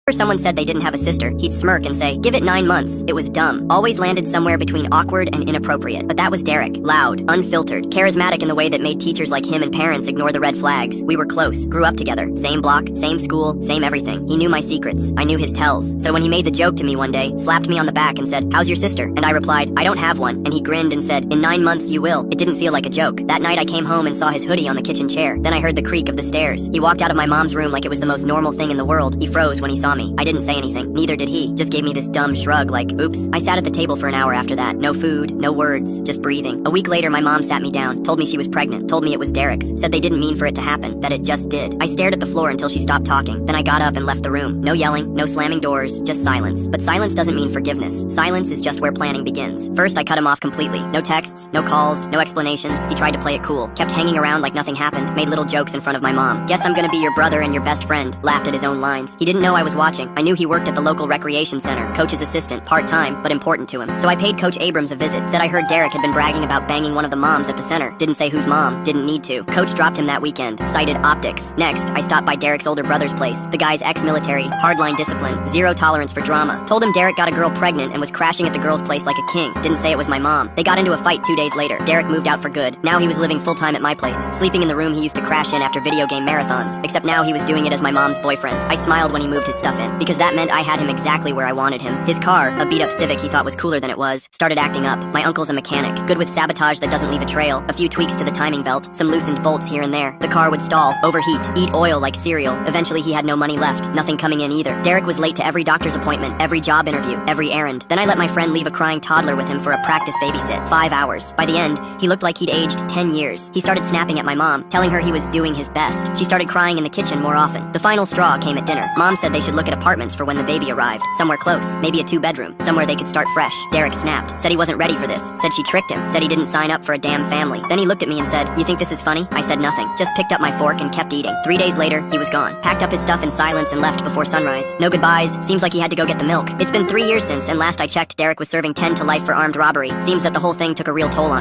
Whenever someone said they didn't have a sister, he'd smirk and say, "Give it 9 months." It was dumb. Always landed somewhere between awkward and inappropriate. But that was Derek. Loud, unfiltered, charismatic in the way that made teachers like him and parents ignore the red flags. We were close, grew up together. Same block, same school, same everything. He knew my secrets. I knew his tells. So when he made the joke to me one day, slapped me on the back and said, "How's your sister?" And I replied, "I don't have one." And he grinned and said, "In 9 months you will." It didn't feel like a joke. That night I came home and saw his hoodie on the kitchen chair. Then I heard the creak of the stairs. He walked out of my mom's room like it was the most normal thing in the world. He froze when he saw me. I didn't say anything. Neither did he. Just gave me this dumb shrug like, oops. I sat at the table for an hour after that. No food, no words, just breathing. A week later, my mom sat me down, told me she was pregnant, told me it was Derek's, said they didn't mean for it to happen, that it just did. I stared at the floor until she stopped talking. Then I got up and left the room. No yelling, no slamming doors, just silence. But silence doesn't mean forgiveness. Silence is just where planning begins. First, I cut him off completely. No texts, no calls, no explanations. He tried to play it cool. Kept hanging around like nothing happened. Made little jokes in front of my mom. "Guess I'm gonna be your brother and your best friend." Laughed at his own lines. He didn't know I was watching. I knew he worked at the local recreation center, coach's assistant, part-time, but important to him. So I paid Coach Abrams a visit. Said I heard Derek had been bragging about banging one of the moms at the center. Didn't say whose mom. Didn't need to. Coach dropped him that weekend. Cited optics. Next, I stopped by Derek's older brother's place. The guy's ex-military, hardline discipline, zero tolerance for drama. Told him Derek got a girl pregnant and was crashing at the girl's place like a king. Didn't say it was my mom. They got into a fight 2 days later. Derek moved out for good. Now he was living full-time at my place, sleeping in the room he used to crash in after video game marathons. Except now he was doing it as my mom's boyfriend. I smiled when he moved his stuff in, because that meant I had him exactly where I wanted him. His car, a beat-up Civic he thought was cooler than it was, started acting up. My uncle's a mechanic, good with sabotage that doesn't leave a trail, a few tweaks to the timing belt, some loosened bolts here and there. The car would stall, overheat, eat oil like cereal. Eventually he had no money left, nothing coming in either. Derek was late to every doctor's appointment, every job interview, every errand. Then I let my friend leave a crying toddler with him for a practice babysit, 5 hours. By the end, he looked like he'd aged 10 years. He started snapping at my mom, telling her he was doing his best. She started crying in the kitchen more often. The final straw came at dinner. Mom said they should look at apartments for when the baby arrived. Somewhere close, maybe a 2-bedroom, somewhere they could start fresh. Derek snapped, said he wasn't ready for this, said she tricked him, said he didn't sign up for a damn family. Then he looked at me and said, "You think this is funny?" I said nothing, just picked up my fork and kept eating. 3 days later, he was gone. Packed up his stuff in silence and left before sunrise. No goodbyes, seems like he had to go get the milk. It's been 3 years since, and last I checked, Derek was serving 10 to life for armed robbery. Seems that the whole thing took a real toll on